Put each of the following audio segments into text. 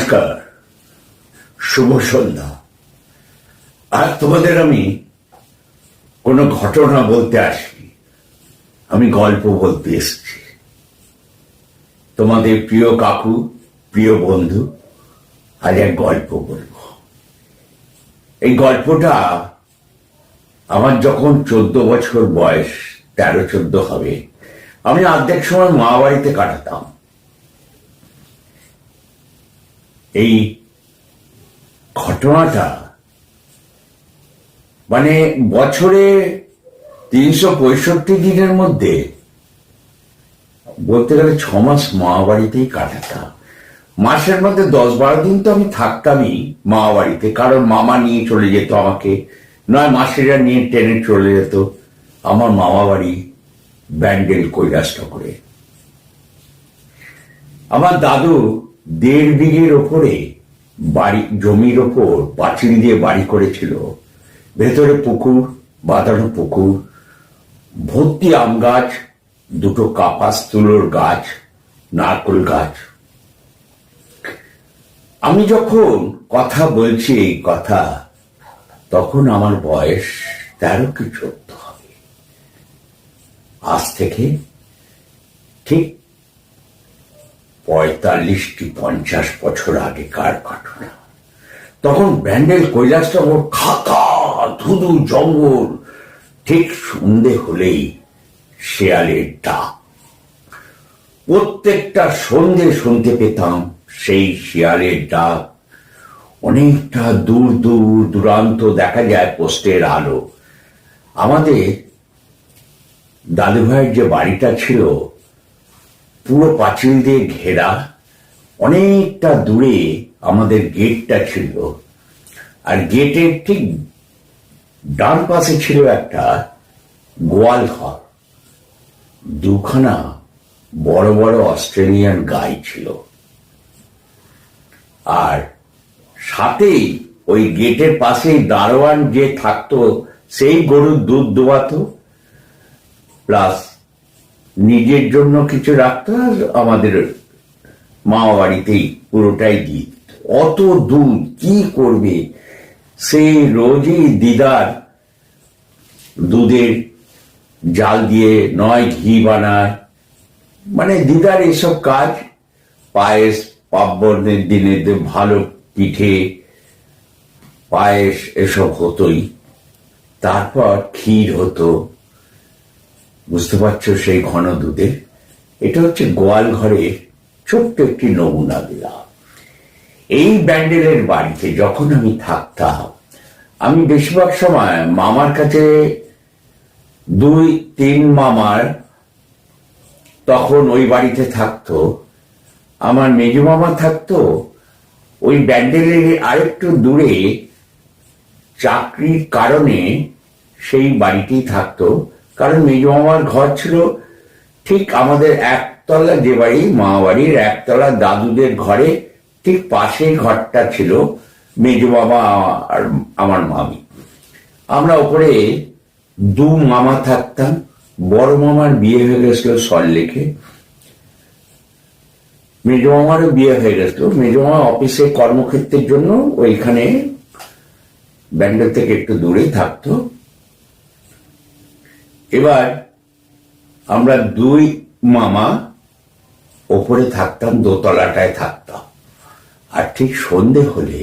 নমস্কার, শুভ সন্ধ্যা। আর তোমাদের আমি কোনো ঘটনা বলতে আসিনি, আমি গল্প বলতে এসেছি। তোমাদের প্রিয় কাকু, প্রিয় বন্ধু আজ এক গল্প বলবো। এই গল্পটা আমার যখন 14 বছর বয়স, 13-14 হবে, আমি অর্ধেক সময় মা বাড়িতে কাটাতাম। এই ঘটনাটা মানে বছরে 365 দিনের মধ্যে বলতে গেলে 6 মাস মা বাড়িতেই কাটাতাম। মাসের মধ্যে 10-12 দিন তো আমি থাকতামই মা বাড়িতে, কারণ মামা নিয়ে চলে যেত আমাকে, নয় মাসিরা নিয়ে ট্রেনে চলে যেত আমার মামা বাড়ি ব্যান্ডেল কৈলাসনগরে। আমার দাদু 1.5 বিঘের ওপরে বাড়ি, জমির ওপর পাঁচিল দিয়ে বাড়ি করেছিল। ভেতরে পুকুর, বাঁধানো পুকুর, ভর্তি আম গাছ, 2টো কাপাস তুলোর গাছ, নারকোল গাছ। আমি যখন কথা বলছি এই কথা, তখন আমার বয়স 13 কি 14 হবে। আজ থেকে ঠিক 45 কি 50 বছর আগেকার ঘটনা। তখন ব্যান্ডেল কৈলাসনগর খাতা ধুধু জঙ্গল। ঠিক সন্ধে হলেই শেয়ালের ডাক। প্রত্যেকটা সন্ধে শুনতে পেতাম সেই শিয়ালের ডাক। অনেকটা দূর দূর দূরান্ত দেখা যায় পোস্টের আলো। আমাদের দাদু ভাইয়ের যে বাড়িটা ছিল পুরো পাঁচিল দিয়ে ঘেরা, অনেকটা দূরে আমাদের গেটটা ছিল। আর গেটের ঠিক ডান পাশে ছিল একটা গোয়াল ঘর, 2খানা বড় বড় অস্ট্রেলিয়ান গাই ছিল। আর সাথেই ওই গেটের পাশেই দারোয়ান যে থাকতো, সেই গরুর দুধ দোয়াতো, প্লাস নিজের জন্য কিছু রাখতো, আর আমাদের মামা বাড়িতেই পুরোটাই দিয়ে দিত। অত দুধ কি করবে, সেই রোজই দিদার দুধের জাল দিয়ে নয় ঘি বানায়, মানে দিদার এসব কাজ। পায়েস, পার্বণের দিনে ভালো পিঠে পায়েস এসব হতোই। তারপর ক্ষীর হতো, বুঝতে পারছো সেই ঘন দুধের। এটা হচ্ছে গোয়াল ঘরের ছোট্ট একটি নমুনা দিলাম। এই ব্যান্ডেলের বাড়িতে যখন আমি থাকতাম, আমি বেশিরভাগ সময় মামার কাছে, 2-3 মামার তখন ওই বাড়িতে থাকতো। আমার মেজো মামা থাকতো ওই ব্যান্ডেলের আরেকটু দূরে, চাকরির কারণে সেই বাড়িতেই থাকতো। কারণ মেজো মামার ঘর ছিল ঠিক আমাদের একতলা, যে বাড়ি মামা বাড়ির একতলা দাদুদের ঘরে ঠিক পাশেই ঘরটা ছিল মেজো মামা আর আমার মামি। আমরা ওপরে 2 মামা থাকতাম। বড় মামার বিয়ে হয়ে গেছিল সল্টলেকে, মেজো মামারও বিয়ে হয়ে গেছিল। মেজো মামা অফিসে কর্মক্ষেত্রের জন্য ওইখানে ব্যান্ডেল থেকে একটু দূরে থাকতো। এবার আমরা 2 মামা ওপরে থাকতাম, দোতলাটায় থাকতাম। আর ঠিক সন্ধে হলে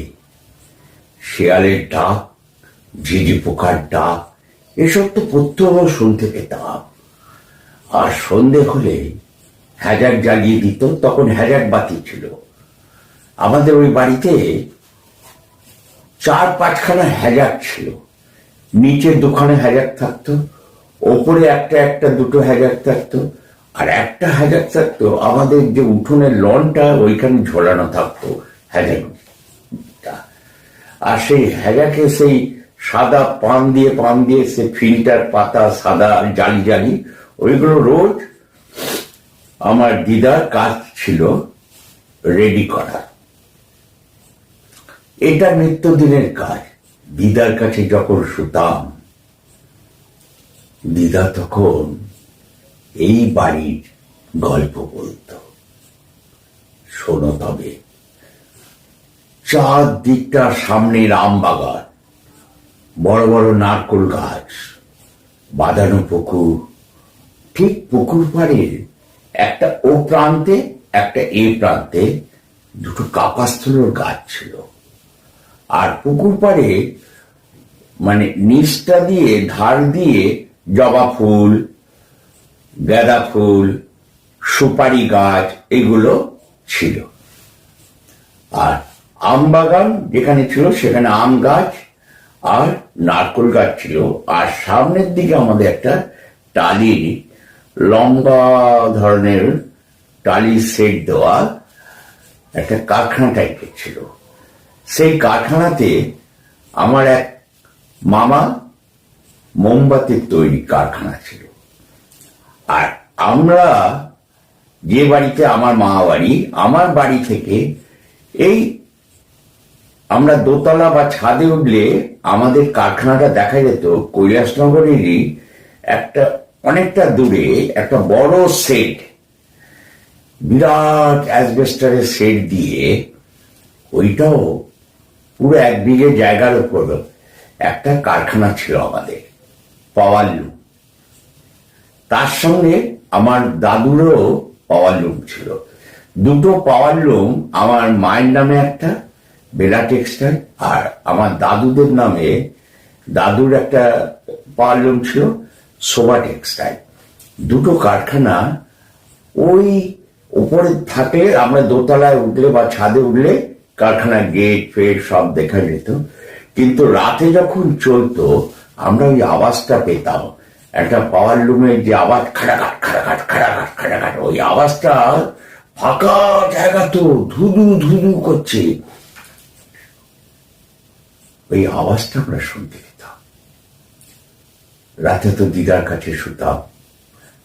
শেয়ালের ডাক, ঝিঝি পোকার ডাক, এসব তো প্রত্যহ শুনতে পেতাম। আর সন্ধে হলে হ্যাজাক জ্বালিয়ে দিত। তখন হ্যাজাক বাতি ছিল আমাদের ওই বাড়িতে। 4-5খানা হ্যাজাক ছিল। নিচে 2খানা হ্যাজাক থাকতো, ওপরে একটা 2টো হ্যাজাক থাকতো। আর একটা হ্যাজাক থাকতো আমাদের যে উঠোনের লনটা, ওইখানে ঝোলানো থাকতো হ্যাজাকটা। আর সেই হ্যাজাকে সেই সাদা পান দিয়ে সে ফিল্টার পাতা সাদা জালি, ওইগুলো রোজ আমার দিদার কাজ ছিল রেডি করা। এটা নিত্যদিনের কাজ। দিদার কাছে যখন শুতাম, দিদা তখন এই বাড়ির গল্প বলতো। শোনো তবে, চারদিকটা সামনের আম বাগান, বড় বড় নারকোল গাছ, বাঁধানো পুকুর, ঠিক পুকুর পাড়ের একটা ও প্রান্তে একটা এ প্রান্তে দুটো কাপাস্থলের গাছ ছিল। আর পুকুর পাড়ে মানে নিচটা দিয়ে ধার দিয়ে জবা ফুল, গাঁদা ফুল, সুপারি গাছ এগুলো ছিল। আর আম বাগান যেখানে ছিল সেখানে আম গাছ আর নারকোল গাছ ছিল। আর সামনের দিকে আমাদের একটা টালির লম্বা ধরনের টালির সেট দেওয়া একটা কারখানা টাইপের ছিল। সেই কারখানাতে আমার এক মামা মোমবাতির তৈরি কারখানা ছিল। আর আমরা যে বাড়িতে আমার মা বাড়ি, আমার বাড়ি থেকে এই আমরা দোতলা বা ছাদে উঠলে আমাদের কারখানাটা দেখা যেত কৈলাসনগরেরই একটা অনেকটা দূরে একটা বড় সেট, বিরাট অ্যাসবেস্টারের সেট দিয়ে, ওইটাও পুরো 1 বিঘে জায়গার উপর একটা কারখানা ছিল আমাদের, পাওয়ার লুম। তার সঙ্গে আমার দাদুরও পাওয়ার লুম ছিল। দুটো পাওয়ার লুম, আমার মায়ের নামে একটা বেলা টেক্সটাইল, আর আমার দাদুদের নামে, দাদুর একটা পাওয়ার লুম ছিল শোভা টেক্সটাইল। দুটো কারখানা ওই উপরে থাকলে আমরা দোতলায় উঠলে বা ছাদে উঠলে কারখানার গেট ফেট সব দেখা যেত। কিন্তু রাতে যখন চলতো আমরা ওই আওয়াজটা পেতাম, একটা পাওয়ার লুমের যে আওয়াজ, খাটাখাট খাটাখাট খাটাখাট খাটাখাট, ওই আওয়াজটা ফাঁকা জায়গা তো ধুধু ধুধু করছে, ওই আওয়াজটা আমরা শুনতে পেতাম। রাতে তো দিদার কাছে শুতাম।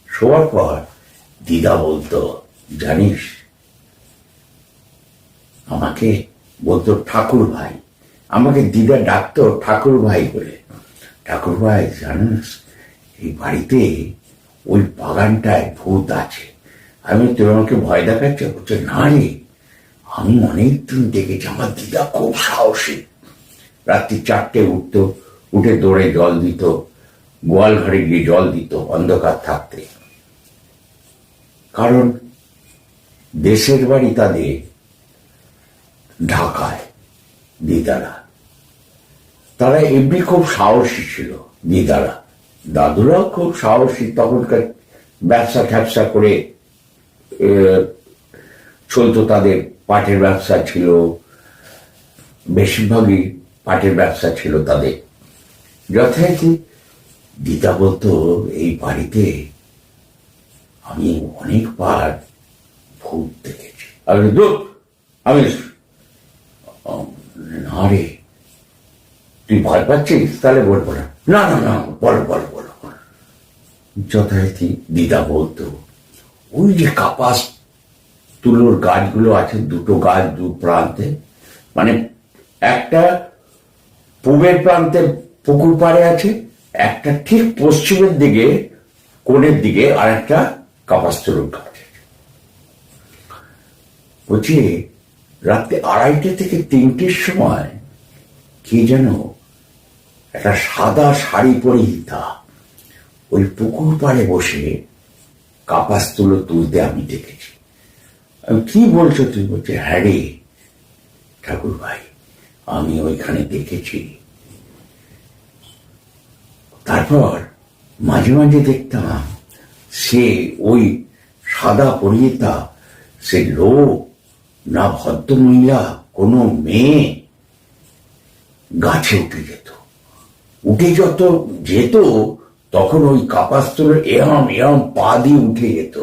শোয়ার পর দিদা বলতো, জানিস, আমাকে বলতো ঠাকুর ভাই, আমাকে দিদা ডাকতো ঠাকুর ভাই বলে। ঠাকুর ভাই জানিস, এই বাড়িতে ওই বাগানটায় ভূত আছে। আমি তো আমাকে ভয় দেখাচ্ছে, বলছে না রে, আমি অনেকদিন দেখেছি। আমার দিদা খুব সাহসী। রাত্রি 4টে উঠতো, উঠে দৌড়ে জল দিত, গোয়াল ঘরে গিয়ে জল দিত অন্ধকার থাকতে। কারণ দেশের বাড়ি তাদের ঢাকায়, দিদারা, তারা এমনি খুব সাহসী ছিল। দিদারা, দাদুরাও খুব সাহসী। তখনকার ব্যবসা ট্যাবসা করে চলতো তাদের, পাটের ব্যবসা ছিল, বেশিরভাগই পাটের ব্যবসা ছিল তাদের। যথারীতি দিদা বলতো, এই বাড়িতে আমি অনেকবার ভূত দেখেছি। আমি না রে, তুই ভয় পাচ্ছিস? তাহলে বলবো না। না না না, বলো বলো বলো। যথারীতি দিদা বলতো, ওই যে কাপাস তুলোর গাছগুলো আছে, দুটো গাছ দু প্রান্তে, মানে একটা পূবের প্রান্তে পুকুর পাড়ে আছে, একটা ঠিক পশ্চিমের দিকে কোণের দিকে আর একটা কাপাস তুলোর গাছ আছে। বলছি, রাত্রে 2:30 থেকে 3টের সময় কি যেন একটা সাদা শাড়ি পরিহিতা ওই পুকুর পাড়ে বসে কাপাস তুলো তুলতে আমি দেখেছি। কি বলছো তুই? বলছে, হ্যাঁ রে ঠাকুর ভাই, আমি ওইখানে দেখেছি। তারপর মাঝে মাঝে দেখতাম সে ওই সাদা পরিহিতা, সে লোক না ভদ্র মহিলা, কোনো মেয়ে, গাছে উঠে যেত। উঠে যত যেত তখন ওই কাপাস তুলো এরম এরম পা দিয়ে উঠে যেত।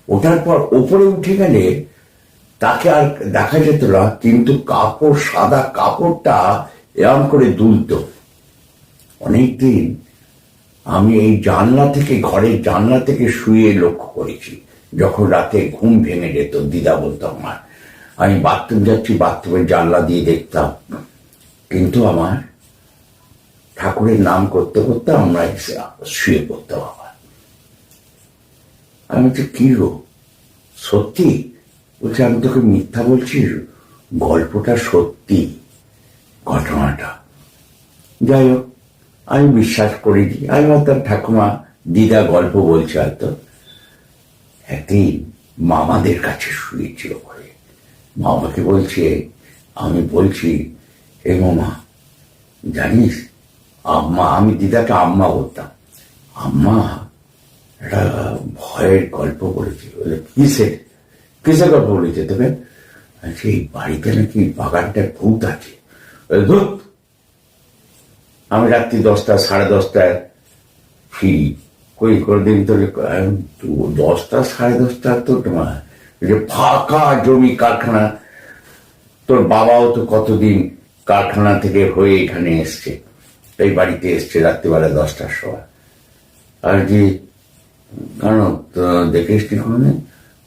ওঠার পর ওপরে উঠে গেলে তাকে আর দেখা যেত না, কিন্তু কাপড়, সাদা কাপড়টা এরম করে দুলত। অনেকদিন আমি এই জানলা থেকে, ঘরের জানলা থেকে শুয়ে লক্ষ্য করেছি। যখন রাতে ঘুম ভেঙে যেত, দিদা বলতো আমার, আমি বাথরুম যাচ্ছি, বাথরুমের জানলা দিয়ে দেখতাম। কিন্তু আমার ঠাকুরের নাম করতে করতে আমরা শুয়ে পড়তাম আবার। আমি তো কি গো, সত্যি? বলছে, আমি তোকে মিথ্যা বলছি? গল্পটা সত্যি, ঘটনাটা। যাই হোক, আমি বিশ্বাস করিনি। আমি ভাবতাম ঠাকুমা দিদা গল্প বলছে হয়তো। একদিন মামাদের কাছে শুয়েছিল বলে মামাকে বলছে, আমি বলছি, এ মামা জানিস আম্মা, আমি দিদাকে আম্মা বলতাম, আম্মা একটা ভয়ের গল্প বলেছে। বলে কিসের কিসের গল্প বলেছে দেবেন? সেই বাড়িতে নাকি বাগানটায় ভূত আছে। ধুত, আমি রাত্রি 10টা 10:30 ফিরি, কই কোনদিন তো 10টা 10:30 তো তোমার যে ফাঁকা জমি, কারখানা। তোর বাবাও তো কতদিন কারখানা থেকে হয়ে এখানে এসছে, এই বাড়িতে এসছে রাত্রিবেলা 10টার সময়। আর যে কেন দেখিস নি কোনোদিন?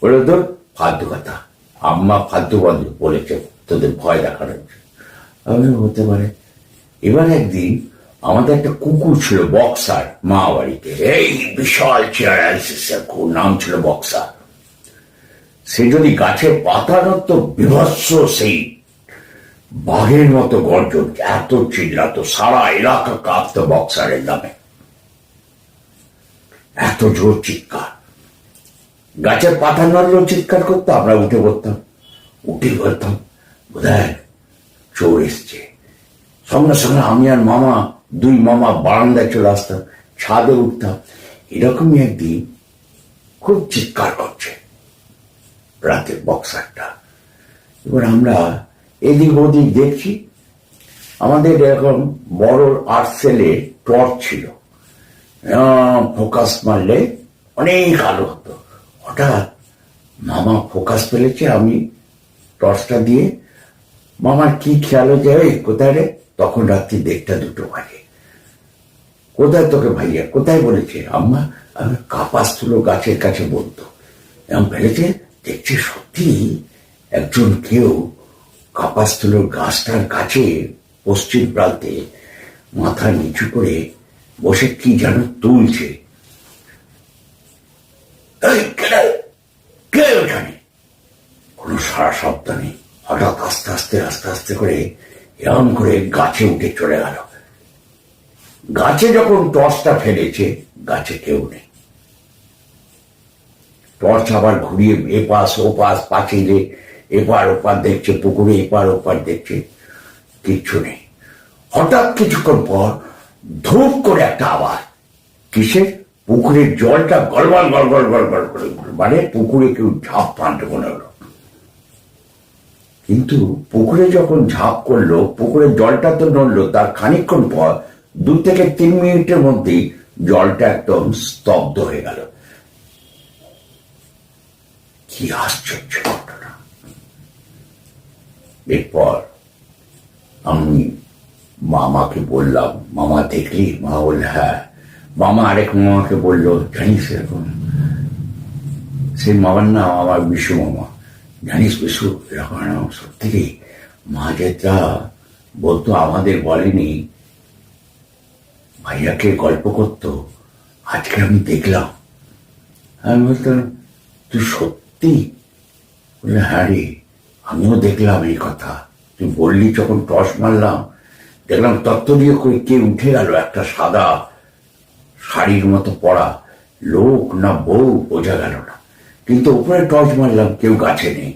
বলে তোর ফালতু কথা, আম্মা ফালতু বলেছে তোদের ভয় দেখানোর। আমি হতে পারে। এবার একদিন আমাদের একটা কুকুর ছিল বক্সার, মা বাড়িতে, এই বিশাল চেহারা, নাম ছিল বক্সার। সে যদি গাছের পাতা নড়ত, বিভৎস সেই বাঘের মতো গর্জন, এত চিল্লাতো, সারা এলাকা কাঁপত বক্সারের নামে, এত জোর চিৎকার। গাছের পাতা নড়লেও চিৎকার করতো, আমরা উঠে পড়তাম, উঠে বলতাম বোধহয় চোর এসছে। সঙ্গে সঙ্গে আমি আর মামা, দুই মামা বারান্দায় চলে আসতাম, ছাদে উঠতাম। এরকমই একদিন খুব চিৎকার করছে রাতের বক্সারটা। এবার আমরা এদিক ওদিক দেখছি। আমাদের এরকম বড় আর্টসেলে টর্চ ছিল, ফোকাস মারলে অনেক আলো হতো। হঠাৎ মামা ফোকাস ফেলেছে, আমি টর্চটা দিয়ে, মামার কি খেয়াল হয়ে যায়, কোথায় রে? তখন রাত্রি 1টা 2টো বাজে। কোথায় তোকে ভাইয়া? কোথায়? বলেছে আম্মা, আমি কাপাস তুলো গাছের কাছে বলতো। এমন ফেলেছে, দেখছি সত্যি একজন কেউ কাপাস তুলোর গাছটার কাছে পশ্চিম প্রান্তে মাথা নিচু করে বসে কি যেন তুলছে। কে ওখানে? কোনো সারা শব্দ নেই। হঠাৎ আস্তে আস্তে আস্তে আস্তে করে এরম করে গাছে উঠে চলে গেল। গাছে যখন টর্চটা ফেলেছে, গাছে কেউ নেই। টর্চ আবার ঘুরিয়ে এপাশ ওপাশ, পাঁচিলে এপার ওপার দেখছে, পুকুরে এপার ওপার দেখছে, কিচ্ছু নেই। হঠাৎ কিছুক্ষণ পর ধূপ করে একটা আওয়াজ। কিসের? পুকুরের জলটা গড়গড় গড়গড় গড়গড় করে, মানে পুকুরে কেউ ঝাঁপ মারতে মনে হলো। কিন্তু পুকুরে যখন ঝাঁপ করলো, পুকুরের জলটা তো নড়লো, তার খানিকক্ষণ পর 2 থেকে 3 মিনিটের মধ্যেই জলটা একদম স্তব্ধ হয়ে গেল। কি আশ্চর্য ঘটনা! এরপর আমি মামাকে বললাম, মামা দেখলি? মা বলল হ্যাঁ। মামা আরেক মামাকে বললো, জানিস এরকম, সেই মামার নাম আমার বিশু মামা, জানিস বিশু এরকম সত্যি মা যেটা বলতো আমাদের বলেনি, ভাইয়াকে গল্প করতো, আজকে আমি দেখলাম। আমি বলতাম তুই সত্যি? বললে হ্যাঁ রে, আমিও দেখলাম এই কথা। তুই বললি যখন টর্চ মারলাম, দেখলাম তত্ত্ব দিয়ে করে কে উঠে গেল, একটা সাদা শাড়ির মতো পরা লোক না বউ বোঝা গেল না, কিন্তু উপরে টর্চ মারলাম, কেউ গাছে নেই।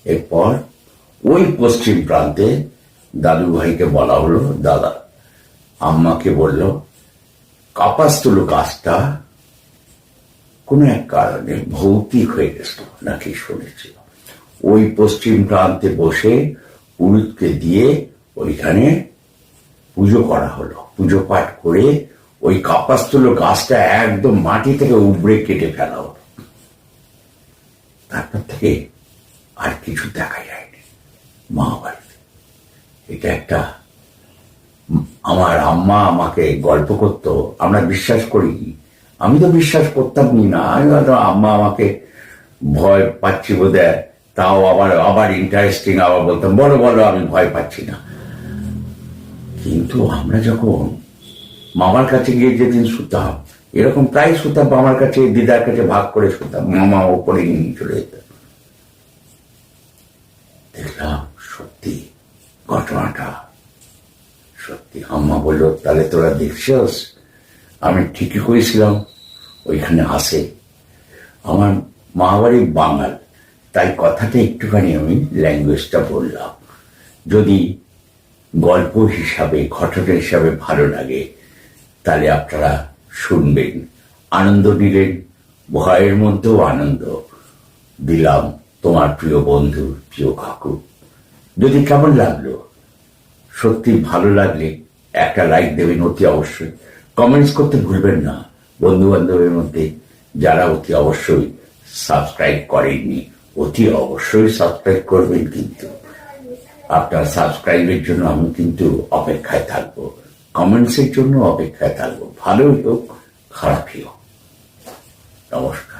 এরপর ওই পশ্চিম প্রান্তে দাদু ভাইকে বলা হলো, দাদা আম্মাকে বলল কাপাস তুলো গাছটা কোন এক কারণে ভৌতিক হয়ে গেছিল নাকি শুনেছিল। ওই পশ্চিম প্রান্তে বসে পুরোহিতকে দিয়ে ওইখানে পুজো করা হলো। পুজো পাঠ করে ওই কাপাস তুলো গাছটা একদম মাটি থেকে উবড়ে কেটে ফেলা হলো। তারপর থেকে আর কিছু দেখা যায়নি মা বাড়িতে। এটা একটা, আমার আম্মা আমাকে গল্প করতো, আমরা বিশ্বাস করি। আমি তো বিশ্বাস করতাম না। আমি হয়তো আম্মা আমাকে ভয় পাচ্ছি বোধহয়, তাও আবার আবার ইন্টারেস্টিং, আবার বলতাম বলো বলো, আমি ভয় পাচ্ছি না। কিন্তু আমরা যখন মামার কাছে গিয়ে যেদিন শুতাম, এরকম প্রায় শুতাম, মামার কাছে দিদার কাছে ভাগ করে শুতাম, মামা ওপরে নিয়ে চলে যেত। দেখলাম সত্যি ঘটনাটা সত্যি। আম্মা বললো, তাহলে তোরা দেখছিস? আমি ঠিকই করেছিলাম, ওইখানে আসে। আমার মা বাড়ি বাঙাল, তাই কথাটা একটুখানি আমি ল্যাঙ্গুয়েজটা বললাম। যদি গল্প হিসাবে, ঘটনা হিসাবে ভালো লাগে তাহলে আপনারা শুনবেন, আনন্দ নিলেন, ভয়ের মধ্যেও আনন্দ দিলাম তোমার প্রিয় বন্ধু, প্রিয় কাকু। যদি কেমন লাগলো, সত্যি ভালো লাগলে একটা লাইক দেবেন অতি অবশ্যই। কমেন্টস করতে ভুলবেন না। বন্ধু বান্ধবের মধ্যে যারা অতি অবশ্যই সাবস্ক্রাইব করেননি, অতি অবশ্যই সাবস্ক্রাইব করবেন। কিন্তু আপনার সাবস্ক্রাইবের জন্য আমি কিন্তু অপেক্ষায় থাকবো, কমেন্টসের জন্য অপেক্ষায় থাকবো, ভালোই হোক খারাপই হোক। নমস্কার।